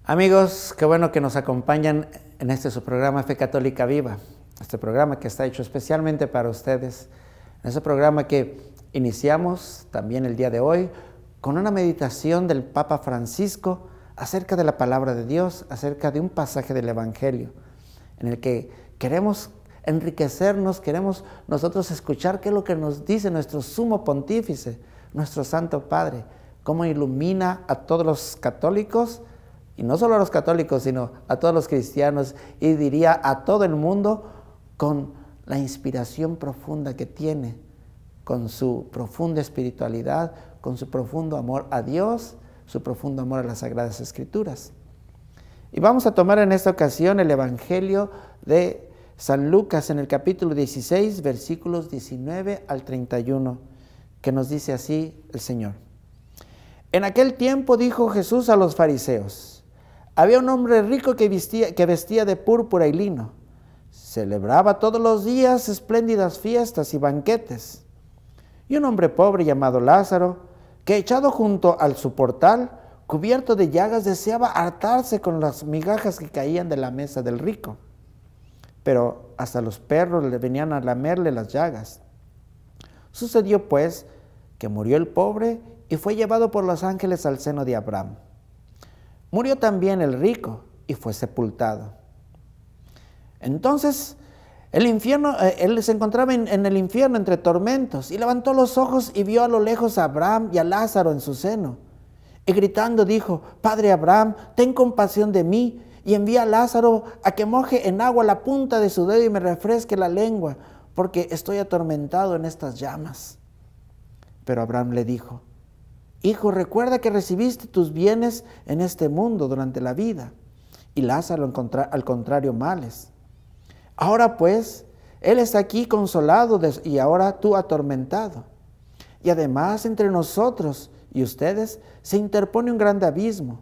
Amigos, qué bueno que nos acompañan en este su programa Fe Católica Viva, este programa que está hecho especialmente para ustedes, en ese programa que iniciamos también el día de hoy con una meditación del Papa Francisco acerca de la palabra de Dios, acerca de un pasaje del Evangelio, en el que queremos enriquecernos, queremos nosotros escuchar qué es lo que nos dice nuestro sumo pontífice, nuestro Santo Padre, cómo ilumina a todos los católicos, y no solo a los católicos, sino a todos los cristianos, y diría a todo el mundo, con la inspiración profunda que tiene, con su profunda espiritualidad, con su profundo amor a Dios, su profundo amor a las Sagradas Escrituras. Y vamos a tomar en esta ocasión el Evangelio de San Lucas en el capítulo 16, versículos 19 al 31, que nos dice así el Señor. En aquel tiempo dijo Jesús a los fariseos: había un hombre rico que vestía de púrpura y lino. Celebraba todos los días espléndidas fiestas y banquetes. Y un hombre pobre llamado Lázaro, que echado junto al su portal, cubierto de llagas, deseaba hartarse con las migajas que caían de la mesa del rico. Pero hasta los perros le venían a lamerle las llagas. Sucedió pues que murió el pobre y fue llevado por los ángeles al seno de Abraham. Murió también el rico y fue sepultado. Entonces él se encontraba en el infierno entre tormentos, y levantó los ojos y vio a lo lejos a Abraham y a Lázaro en su seno. Y gritando dijo: Padre Abraham, ten compasión de mí, y envía a Lázaro a que moje en agua la punta de su dedo y me refresque la lengua, porque estoy atormentado en estas llamas. Pero Abraham le dijo: Hijo, recuerda que recibiste tus bienes en este mundo durante la vida, y Lázaro al contrario males. Ahora pues, él está aquí consolado y ahora tú atormentado. Y además entre nosotros y ustedes se interpone un grande abismo,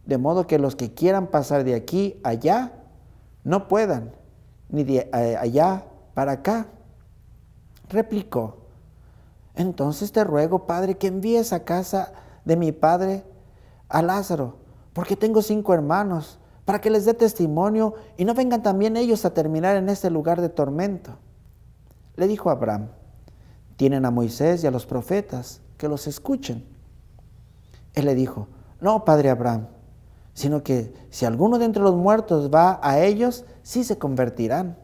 de modo que los que quieran pasar de aquí a allá no puedan, ni de allá para acá. Replicó: Entonces te ruego, Padre, que envíes a casa de mi padre a Lázaro, porque tengo 5 hermanos, para que les dé testimonio y no vengan también ellos a terminar en este lugar de tormento. Le dijo Abraham: Tienen a Moisés y a los profetas, que los escuchen. Él le dijo: No, Padre Abraham, sino que si alguno de entre los muertos va a ellos, sí se convertirán.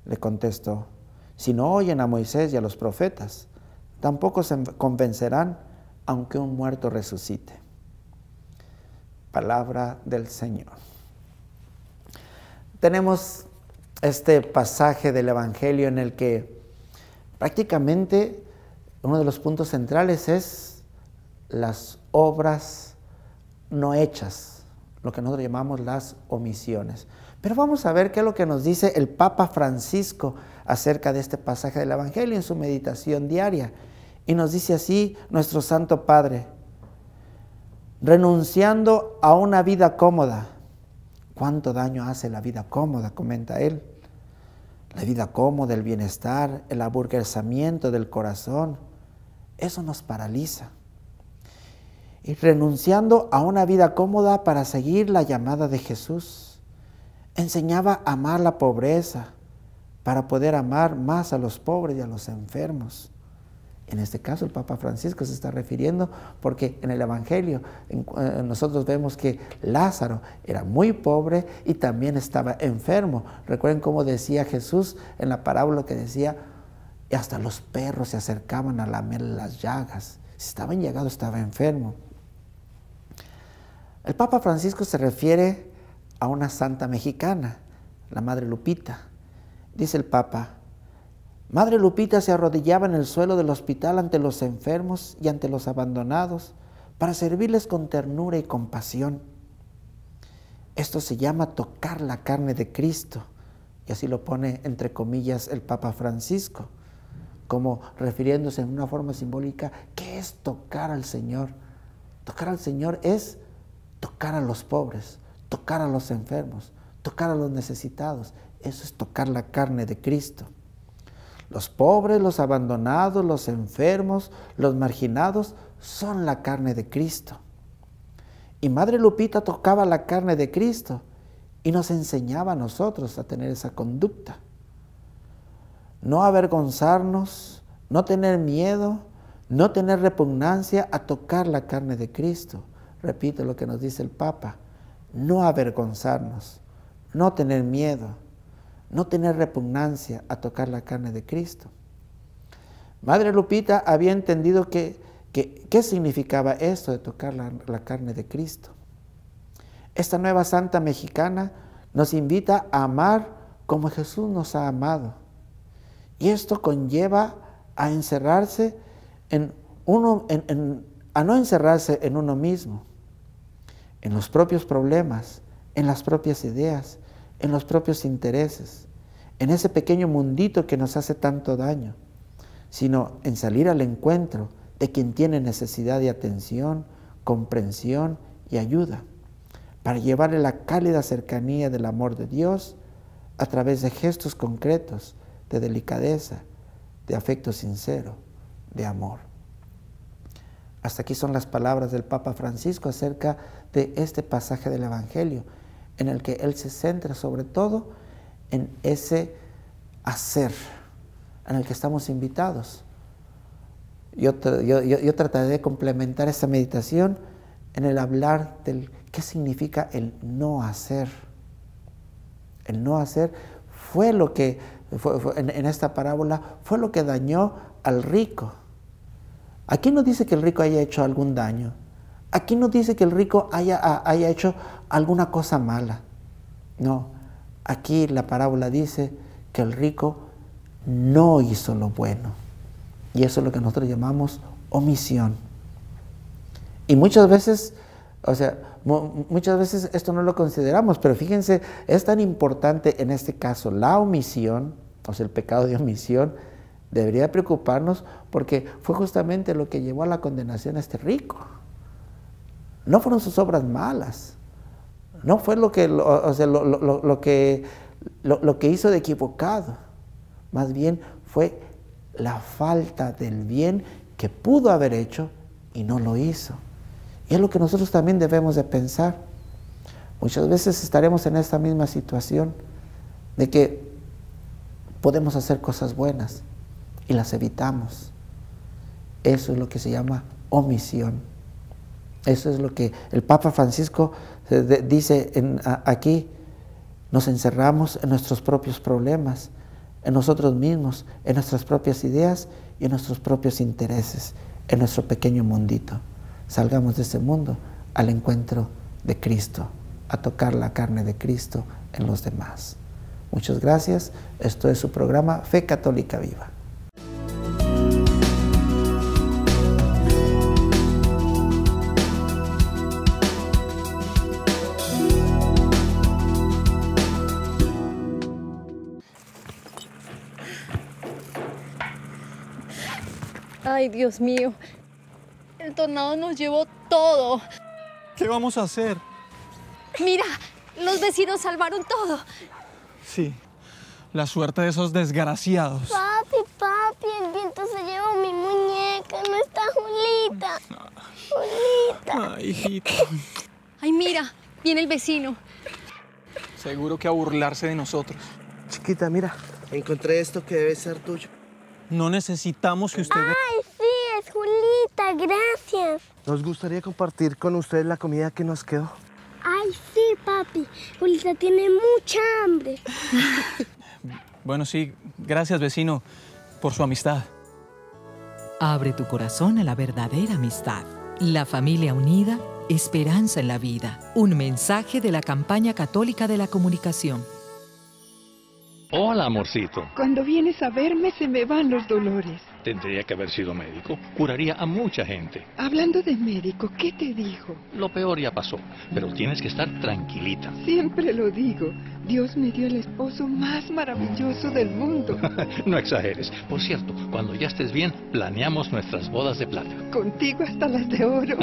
Le contestó: Si no oyen a Moisés y a los profetas, tampoco se convencerán, aunque un muerto resucite. Palabra del Señor. Tenemos este pasaje del Evangelio en el que prácticamente uno de los puntos centrales es las obras no hechas, lo que nosotros llamamos las omisiones. Pero vamos a ver qué es lo que nos dice el Papa Francisco acerca de este pasaje del Evangelio en su meditación diaria. Y nos dice así nuestro Santo Padre: renunciando a una vida cómoda. ¿Cuánto daño hace la vida cómoda?, comenta él. La vida cómoda, el bienestar, el aburguesamiento del corazón, eso nos paraliza. Y renunciando a una vida cómoda para seguir la llamada de Jesús. Enseñaba a amar la pobreza para poder amar más a los pobres y a los enfermos. En este caso el Papa Francisco se está refiriendo porque en el Evangelio nosotros vemos que Lázaro era muy pobre y también estaba enfermo. Recuerden cómo decía Jesús en la parábola que decía: y hasta los perros se acercaban a lamer las llagas. Si estaba llagado, estaba enfermo. El Papa Francisco se refiere a una santa mexicana, la Madre Lupita. Dice el Papa: Madre Lupita se arrodillaba en el suelo del hospital ante los enfermos y ante los abandonados para servirles con ternura y compasión. Esto se llama tocar la carne de Cristo, y así lo pone entre comillas el Papa Francisco, como refiriéndose en una forma simbólica. ¿Qué es tocar al Señor? Tocar al Señor es tocar a los pobres, tocar a los enfermos, tocar a los necesitados. Eso es tocar la carne de Cristo. Los pobres, los abandonados, los enfermos, los marginados son la carne de Cristo. Y Madre Lupita tocaba la carne de Cristo y nos enseñaba a nosotros a tener esa conducta. No avergonzarnos, no tener miedo, no tener repugnancia a tocar la carne de Cristo. Repito lo que nos dice el Papa. No avergonzarnos, no tener miedo, no tener repugnancia a tocar la carne de Cristo. Madre Lupita había entendido qué significaba esto de tocar la carne de Cristo. Esta nueva santa mexicana nos invita a amar como Jesús nos ha amado. Y esto conlleva a encerrarse a no encerrarse en uno mismo, en los propios problemas, en las propias ideas, en los propios intereses, en ese pequeño mundito que nos hace tanto daño, sino en salir al encuentro de quien tiene necesidad de atención, comprensión y ayuda, para llevarle la cálida cercanía del amor de Dios a través de gestos concretos, de delicadeza, de afecto sincero, de amor. Hasta aquí son las palabras del Papa Francisco acerca de este pasaje del Evangelio, en el que él se centra sobre todo en ese hacer, en el que estamos invitados. Yo trataré de complementar esta meditación en el hablar del qué significa el no hacer. El no hacer fue lo que, en esta parábola, fue lo que dañó al rico. Aquí no dice que el rico haya hecho algún daño. Aquí no dice que el rico haya hecho alguna cosa mala. No, aquí la parábola dice que el rico no hizo lo bueno. Y eso es lo que nosotros llamamos omisión. Y muchas veces, muchas veces esto no lo consideramos, pero fíjense, es tan importante en este caso la omisión, el pecado de omisión, debería preocuparnos porque fue justamente lo que llevó a la condenación a este rico. No fueron sus obras malas, no fue lo que hizo de equivocado, más bien fue la falta del bien que pudo haber hecho y no lo hizo. Y es lo que nosotros también debemos de pensar. Muchas veces estaremos en esta misma situación de que podemos hacer cosas buenas y las evitamos. Eso es lo que se llama omisión. Eso es lo que el Papa Francisco dice aquí. Nos encerramos en nuestros propios problemas, en nosotros mismos, en nuestras propias ideas y en nuestros propios intereses, en nuestro pequeño mundito. Salgamos de ese mundo al encuentro de Cristo, a tocar la carne de Cristo en los demás. Muchas gracias. Esto es su programa Fe Católica Viva. Ay, Dios mío, el tornado nos llevó todo. ¿Qué vamos a hacer? Mira, los vecinos salvaron todo. Sí, la suerte de esos desgraciados. Papi, el viento se llevó mi muñeca, no está Julita. Julita. Ay, hijito. Ay, mira, viene el vecino. Seguro que a burlarse de nosotros. Chiquita, mira, encontré esto que debe ser tuyo. No necesitamos que ustedes... Ay, sí, es Julita, gracias. Nos gustaría compartir con ustedes la comida que nos quedó. Ay, sí, papi, Julita tiene mucha hambre. Bueno, sí, gracias, vecino, por su amistad. Abre tu corazón a la verdadera amistad. La familia unida, esperanza en la vida. Un mensaje de la Campaña Católica de la Comunicación. Hola, amorcito. Cuando vienes a verme se me van los dolores. Tendría que haber sido médico. Curaría a mucha gente. Hablando de médico, ¿qué te dijo? Lo peor ya pasó, pero tienes que estar tranquilita. Siempre lo digo. Dios me dio el esposo más maravilloso del mundo. No exageres. Por cierto, cuando ya estés bien, planeamos nuestras bodas de plata. Contigo hasta las de oro.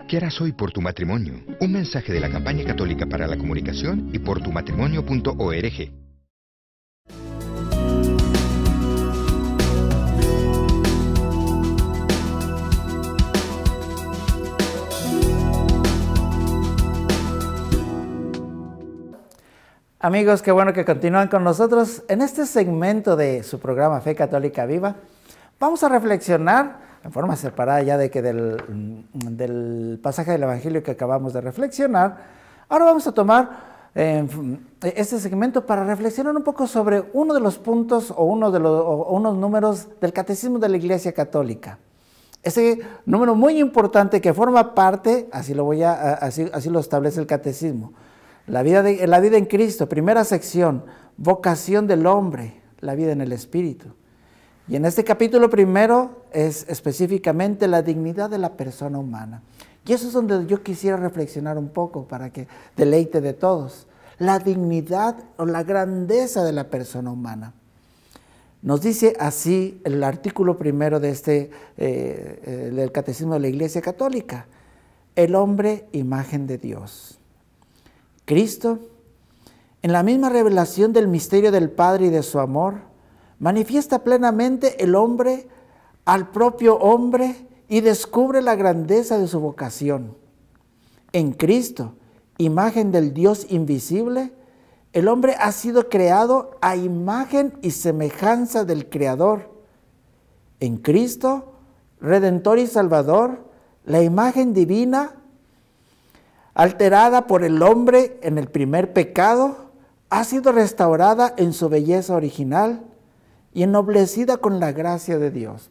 ¿Qué harás hoy por tu matrimonio? Un mensaje de la Campaña Católica para la Comunicación y por tumatrimonio.org. Amigos, qué bueno que continúan con nosotros. En este segmento de su programa Fe Católica Viva, vamos a reflexionar en forma separada ya de que del pasaje del Evangelio que acabamos de reflexionar. Ahora vamos a tomar este segmento para reflexionar un poco sobre uno de los puntos o unos números del Catecismo de la Iglesia Católica. Ese número muy importante que forma parte, así lo establece el Catecismo, la vida en Cristo, primera sección, vocación del hombre, la vida en el Espíritu. Y en este capítulo primero es específicamente la dignidad de la persona humana. Y eso es donde yo quisiera reflexionar un poco para que deleite de todos. La dignidad o la grandeza de la persona humana. Nos dice así el artículo primero de del Catecismo de la Iglesia Católica. El hombre, imagen de Dios. Cristo, en la misma revelación del misterio del Padre y de su amor, manifiesta plenamente el hombre al propio hombre y descubre la grandeza de su vocación. En Cristo, imagen del Dios invisible, el hombre ha sido creado a imagen y semejanza del Creador. En Cristo, Redentor y Salvador, la imagen divina, alterada por el hombre en el primer pecado, ha sido restaurada en su belleza original y ennoblecida con la gracia de Dios.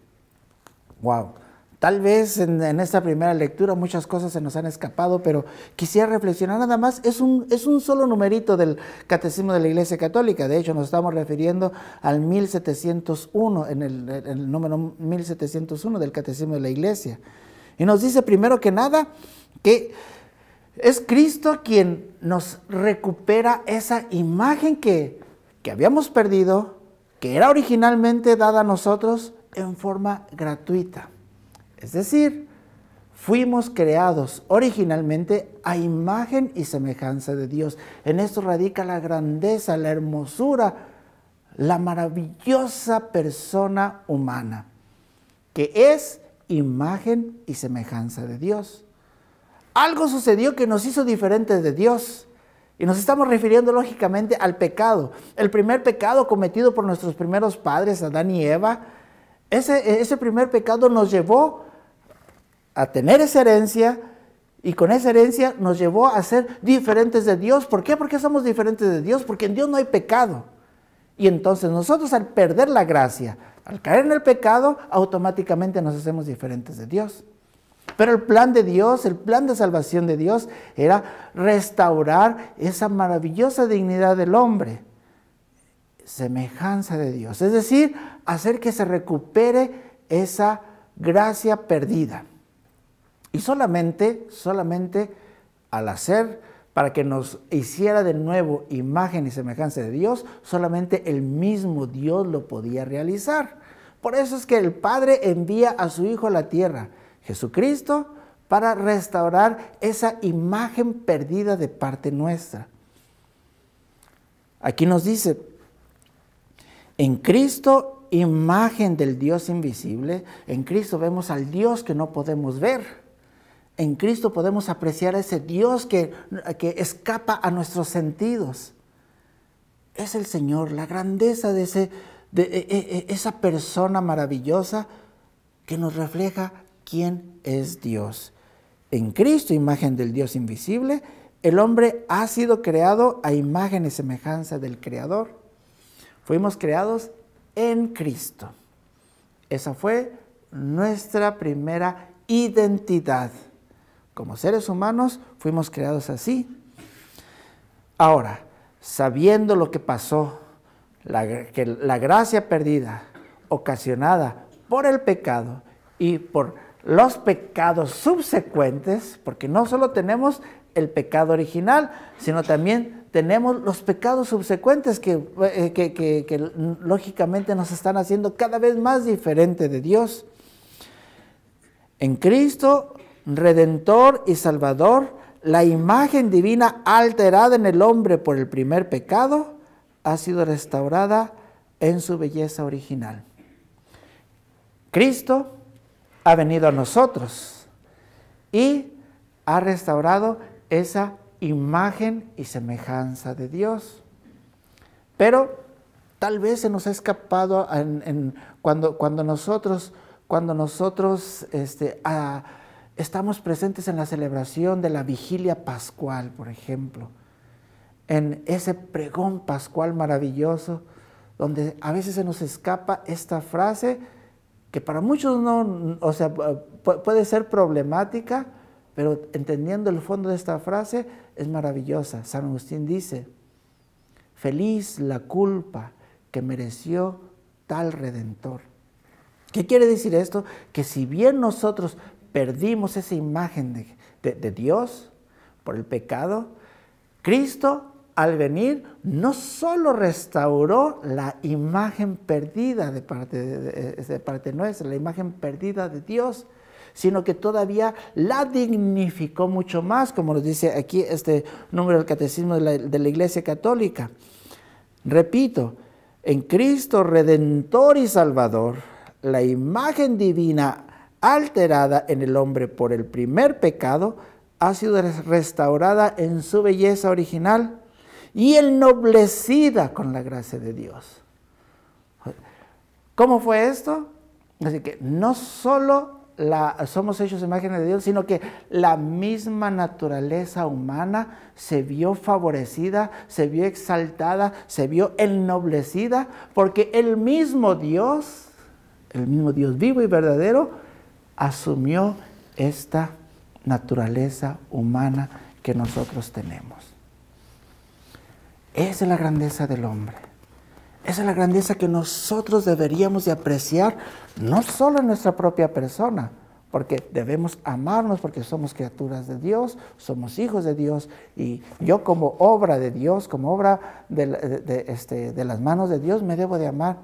Wow. Tal vez en esta primera lectura muchas cosas se nos han escapado, pero quisiera reflexionar nada más. Es un solo numerito del Catecismo de la Iglesia Católica. De hecho, nos estamos refiriendo al 1701, en el número 1701 del Catecismo de la Iglesia. Y nos dice primero que nada que es Cristo quien nos recupera esa imagen que habíamos perdido, que era originalmente dada a nosotros en forma gratuita. Es decir, fuimos creados originalmente a imagen y semejanza de Dios. En esto radica la grandeza, la hermosura, la maravillosa persona humana, que es imagen y semejanza de Dios. Algo sucedió que nos hizo diferentes de Dios. Y nos estamos refiriendo lógicamente al pecado. El primer pecado cometido por nuestros primeros padres, Adán y Eva, ese primer pecado nos llevó a tener esa herencia, y con esa herencia nos llevó a ser diferentes de Dios. ¿Por qué? ¿Por qué somos diferentes de Dios? Porque en Dios no hay pecado. Y entonces nosotros, al perder la gracia, al caer en el pecado, automáticamente nos hacemos diferentes de Dios. Pero el plan de Dios, el plan de salvación de Dios, era restaurar esa maravillosa dignidad del hombre, semejanza de Dios. Es decir, hacer que se recupere esa gracia perdida. Y solamente al hacer, para que nos hiciera de nuevo imagen y semejanza de Dios, solamente el mismo Dios lo podía realizar. Por eso es que el Padre envía a su Hijo a la tierra, Jesucristo, para restaurar esa imagen perdida de parte nuestra. Aquí nos dice, en Cristo, imagen del Dios invisible, en Cristo vemos al Dios que no podemos ver. En Cristo podemos apreciar a ese Dios que escapa a nuestros sentidos. Es el Señor, la grandeza de esa persona maravillosa que nos refleja quién es Dios. En Cristo, imagen del Dios invisible, el hombre ha sido creado a imagen y semejanza del Creador. Fuimos creados en Cristo. Esa fue nuestra primera identidad. Como seres humanos fuimos creados así. Ahora, sabiendo lo que pasó, que la gracia perdida, ocasionada por el pecado y por los pecados subsecuentes, porque no solo tenemos el pecado original, sino también tenemos los pecados subsecuentes que lógicamente nos están haciendo cada vez más diferentes de Dios. En Cristo, Redentor y Salvador, la imagen divina alterada en el hombre por el primer pecado ha sido restaurada en su belleza original. Cristo ha venido a nosotros y ha restaurado esa imagen y semejanza de Dios. Pero tal vez se nos ha escapado cuando nosotros estamos presentes en la celebración de la vigilia pascual, por ejemplo, en ese pregón pascual maravilloso, donde a veces se nos escapa esta frase que para muchos puede ser problemática, pero entendiendo el fondo de esta frase es maravillosa. San Agustín dice: feliz la culpa que mereció tal Redentor. ¿Qué quiere decir esto? Que si bien nosotros perdimos esa imagen de Dios por el pecado, Cristo al venir no solo restauró la imagen perdida de parte nuestra, la imagen perdida de Dios, sino que todavía la dignificó mucho más, como nos dice aquí este número del Catecismo de la Iglesia Católica. Repito, en Cristo Redentor y Salvador, la imagen divina alterada en el hombre por el primer pecado ha sido restaurada en su belleza original y ennoblecida con la gracia de Dios. ¿Cómo fue esto? Así que no solo somos hechos imágenes de Dios, sino que la misma naturaleza humana se vio favorecida, se vio exaltada, se vio ennoblecida, porque el mismo Dios vivo y verdadero, asumió esta naturaleza humana que nosotros tenemos. Esa es la grandeza del hombre. Esa es la grandeza que nosotros deberíamos de apreciar, no solo en nuestra propia persona, porque debemos amarnos porque somos criaturas de Dios, somos hijos de Dios, y yo como obra de Dios, como obra de las manos de Dios, me debo de amar,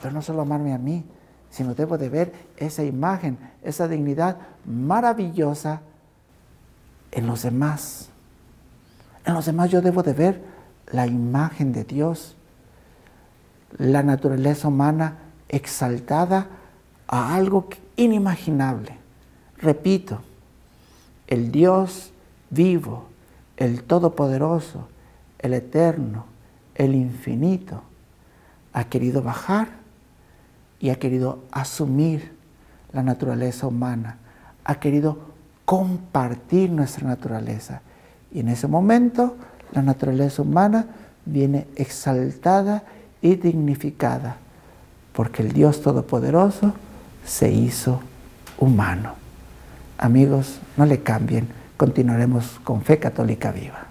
pero no solo amarme a mí, sino debo de ver esa imagen, esa dignidad maravillosa en los demás. En los demás yo debo de ver la imagen de Dios, la naturaleza humana exaltada a algo inimaginable. Repito, el Dios vivo, el Todopoderoso, el Eterno, el Infinito, ha querido bajar y ha querido asumir la naturaleza humana, ha querido compartir nuestra naturaleza. Y en ese momento la naturaleza humana viene exaltada y dignificada, porque el Dios Todopoderoso se hizo humano. Amigos, no le cambien, continuaremos con Fe Católica Viva.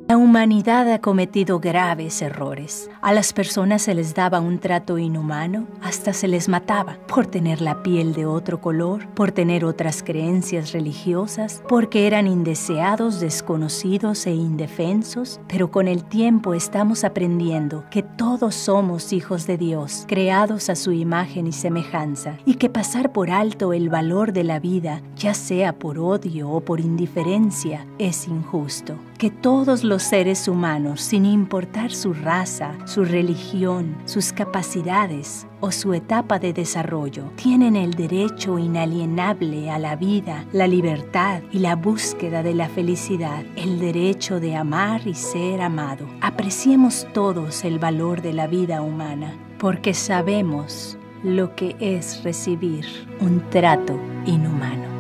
La humanidad ha cometido graves errores. A las personas se les daba un trato inhumano, hasta se les mataba por tener la piel de otro color, por tener otras creencias religiosas, porque eran indeseados, desconocidos e indefensos. Pero con el tiempo estamos aprendiendo que todos somos hijos de Dios, creados a su imagen y semejanza, y que pasar por alto el valor de la vida, ya sea por odio o por indiferencia, es injusto. Que todos los seres humanos, sin importar su raza, su religión, sus capacidades o su etapa de desarrollo, tienen el derecho inalienable a la vida, la libertad y la búsqueda de la felicidad, el derecho de amar y ser amado. Apreciemos todos el valor de la vida humana, porque sabemos lo que es recibir un trato inhumano.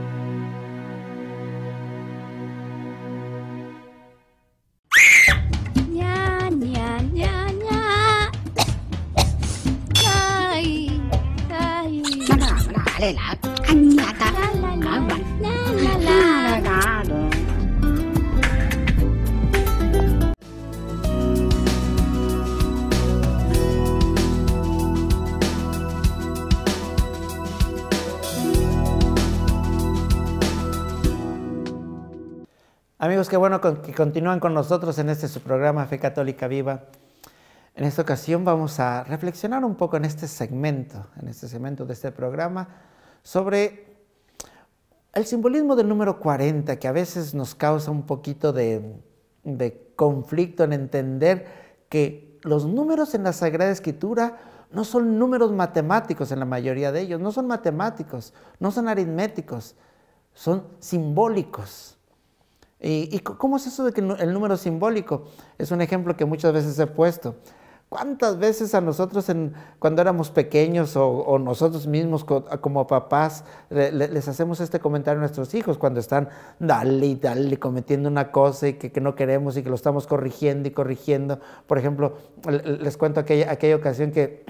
Amigos, qué bueno que continúan con nosotros en su programa Fe Católica Viva. En esta ocasión vamos a reflexionar un poco en este segmento de este programa sobre el simbolismo del número 40, que a veces nos causa un poquito de conflicto en entender que los números en la Sagrada Escritura no son números matemáticos en la mayoría de ellos, no son matemáticos, no son aritméticos, son simbólicos. ¿Y cómo es eso de que el número simbólico? Es un ejemplo que muchas veces he puesto. ¿Cuántas veces a nosotros cuando éramos pequeños o nosotros mismos como papás les hacemos este comentario a nuestros hijos cuando están dale y dale cometiendo una cosa y que no queremos y que lo estamos corrigiendo y corrigiendo? Por ejemplo, les cuento aquella ocasión que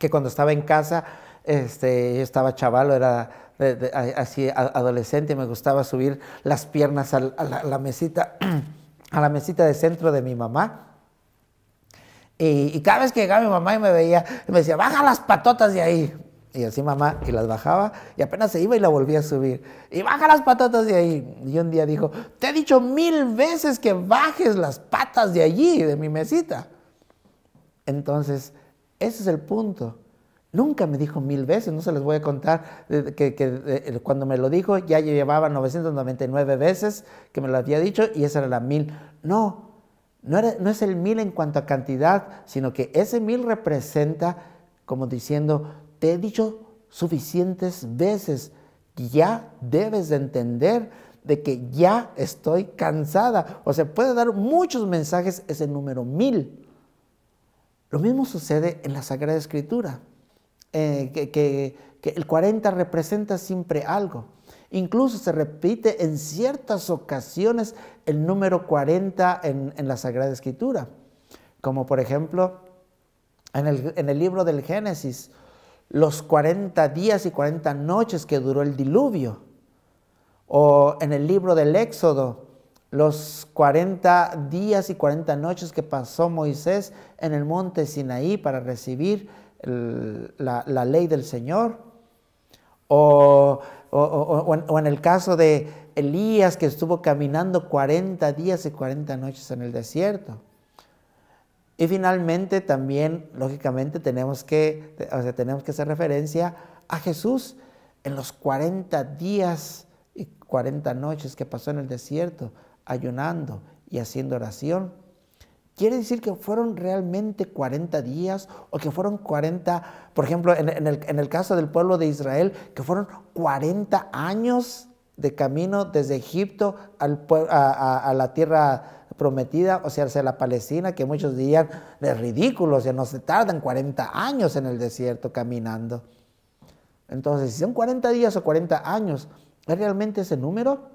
cuando estaba en casa, yo estaba chavalo, era así adolescente, me gustaba subir las piernas a la mesita de centro de mi mamá. Y cada vez que llegaba mi mamá y me veía, me decía, baja las patotas de ahí. Y así mamá, y las bajaba, y apenas se iba y la volvía a subir. Y baja las patotas de ahí. Y un día dijo, te he dicho 1000 veces que bajes las patas de allí, de mi mesita. Entonces, ese es el punto. Nunca me dijo 1000 veces, no se les voy a contar cuando me lo dijo, ya llevaba 999 veces que me lo había dicho y esa era la 1000. No es el 1000 en cuanto a cantidad, sino que ese 1000 representa como diciendo, te he dicho suficientes veces, ya debes de entender de que ya estoy cansada. O sea, puede dar muchos mensajes ese número 1000. Lo mismo sucede en la Sagrada Escritura, que el 40 representa siempre algo. Incluso se repite en ciertas ocasiones el número 40 en la Sagrada Escritura. Como por ejemplo, en el libro del Génesis, los 40 días y 40 noches que duró el diluvio. O en el libro del Éxodo, los 40 días y 40 noches que pasó Moisés en el monte Sinaí para recibir la ley del Señor. O en el caso de Elías, que estuvo caminando 40 días y 40 noches en el desierto. Y finalmente también, lógicamente, tenemos que hacer referencia a Jesús en los 40 días y 40 noches que pasó en el desierto, ayunando y haciendo oración. ¿Quiere decir que fueron realmente 40 días o que fueron 40, por ejemplo, en el caso del pueblo de Israel, que fueron 40 años de camino desde Egipto a la tierra prometida, o sea, hacia la Palestina, que muchos dirían es ridículo, o sea, no se tardan 40 años en el desierto caminando? Entonces, si son 40 días o 40 años, ¿es realmente ese número?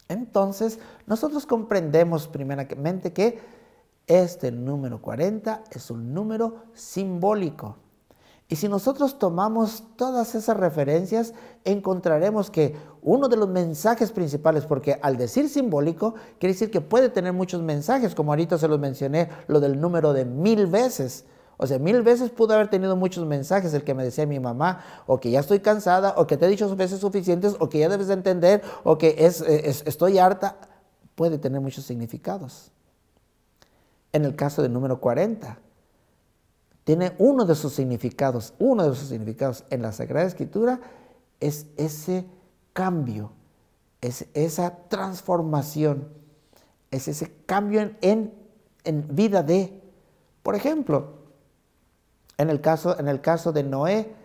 Entonces, nosotros comprendemos primeramente que este número 40 es un número simbólico. Y si nosotros tomamos todas esas referencias, encontraremos que uno de los mensajes principales, porque al decir simbólico, quiere decir que puede tener muchos mensajes, como ahorita se los mencioné, lo del número de 1000 veces. O sea, 1000 veces pudo haber tenido muchos mensajes, el que me decía mi mamá, o que ya estoy cansada, o que te he dicho veces suficientes, o que ya debes de entender, o que estoy harta. Puede tener muchos significados. En el caso del número 40, tiene uno de sus significados en la Sagrada Escritura, es ese cambio, es esa transformación, es ese cambio en vida de. Por ejemplo, en el caso de Noé,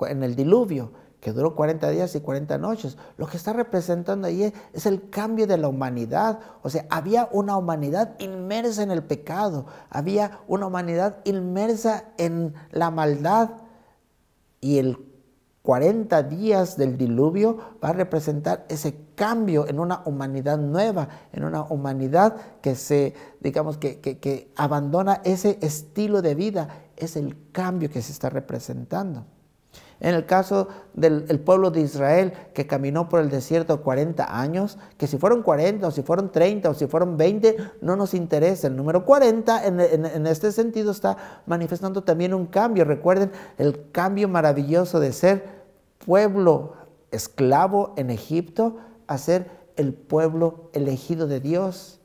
en el diluvio, que duró 40 días y 40 noches, lo que está representando ahí es el cambio de la humanidad. O sea, había una humanidad inmersa en el pecado, había una humanidad inmersa en la maldad, y el 40 días del diluvio va a representar ese cambio en una humanidad nueva, en una humanidad que que abandona ese estilo de vida. Es el cambio que se está representando. En el caso del pueblo de Israel, que caminó por el desierto 40 años, que si fueron 40 o si fueron 30 o si fueron 20, no nos interesa. El número 40 en este sentido está manifestando también un cambio. Recuerden el cambio maravilloso de ser pueblo esclavo en Egipto a ser el pueblo elegido de Dios,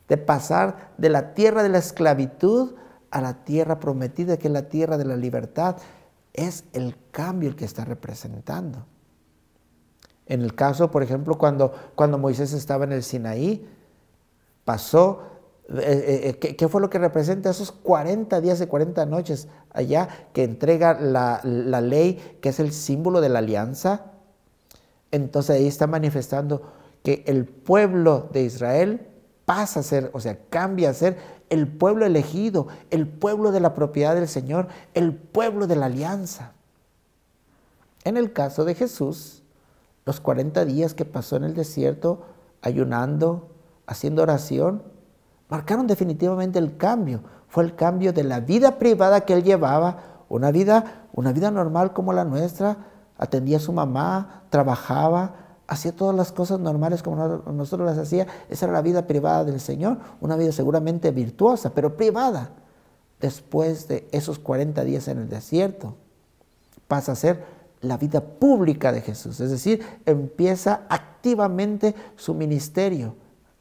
de pasar de la tierra de la esclavitud a la tierra prometida, que es la tierra de la libertad. Es el cambio el que está representando. En el caso, por ejemplo, cuando Moisés estaba en el Sinaí, pasó, ¿qué fue lo que representa esos 40 días y 40 noches allá, que entrega la ley, que es el símbolo de la alianza? Entonces ahí está manifestando que el pueblo de Israel pasa a ser, o sea, cambia a ser el pueblo elegido, el pueblo de la propiedad del Señor, el pueblo de la alianza. En el caso de Jesús, los 40 días que pasó en el desierto, ayunando, haciendo oración, marcaron definitivamente el cambio. Fue el cambio de la vida privada que él llevaba, una vida normal como la nuestra, atendía a su mamá, trabajaba, hacía todas las cosas normales como nosotros las hacía. Esa era la vida privada del Señor, una vida seguramente virtuosa, pero privada. Después de esos 40 días en el desierto, pasa a ser la vida pública de Jesús, es decir, empieza activamente su ministerio,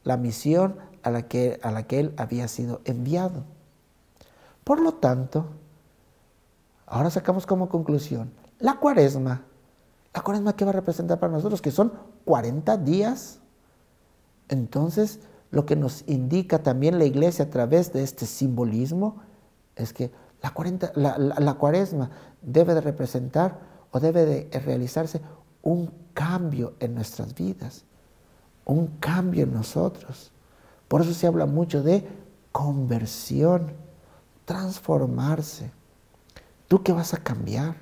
la misión a la que él había sido enviado. Por lo tanto, ahora sacamos como conclusión, la cuaresma, ¿qué va a representar para nosotros? Que son 40 días. Entonces, lo que nos indica también la Iglesia a través de este simbolismo es que la cuaresma debe de representar o debe de realizarse un cambio en nuestras vidas, un cambio en nosotros. Por eso se habla mucho de conversión, transformarse. ¿Tú qué vas a cambiar?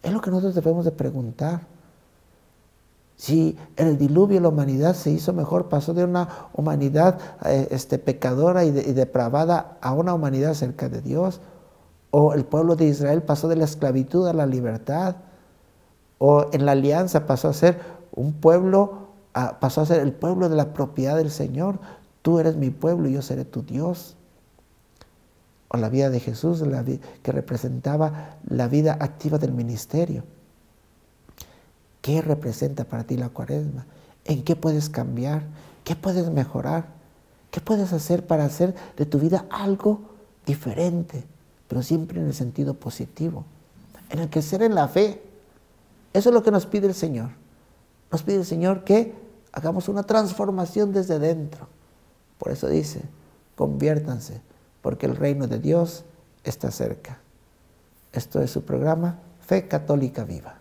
Es lo que nosotros debemos de preguntar. Si en el diluvio la humanidad se hizo mejor, pasó de una humanidad pecadora y depravada a una humanidad cerca de Dios, o el pueblo de Israel pasó de la esclavitud a la libertad, o en la alianza pasó a ser un pueblo, pasó a ser el pueblo de la propiedad del Señor. Tú eres mi pueblo y yo seré tu Dios. O la vida de Jesús, que representaba la vida activa del ministerio. ¿Qué representa para ti la cuaresma? ¿En qué puedes cambiar? ¿Qué puedes mejorar? ¿Qué puedes hacer para hacer de tu vida algo diferente, pero siempre en el sentido positivo, en el crecer en la fe? Eso es lo que nos pide el Señor. Nos pide el Señor que hagamos una transformación desde dentro. Por eso dice, conviértanse, porque el reino de Dios está cerca. Esto es su programa Fe Católica Viva.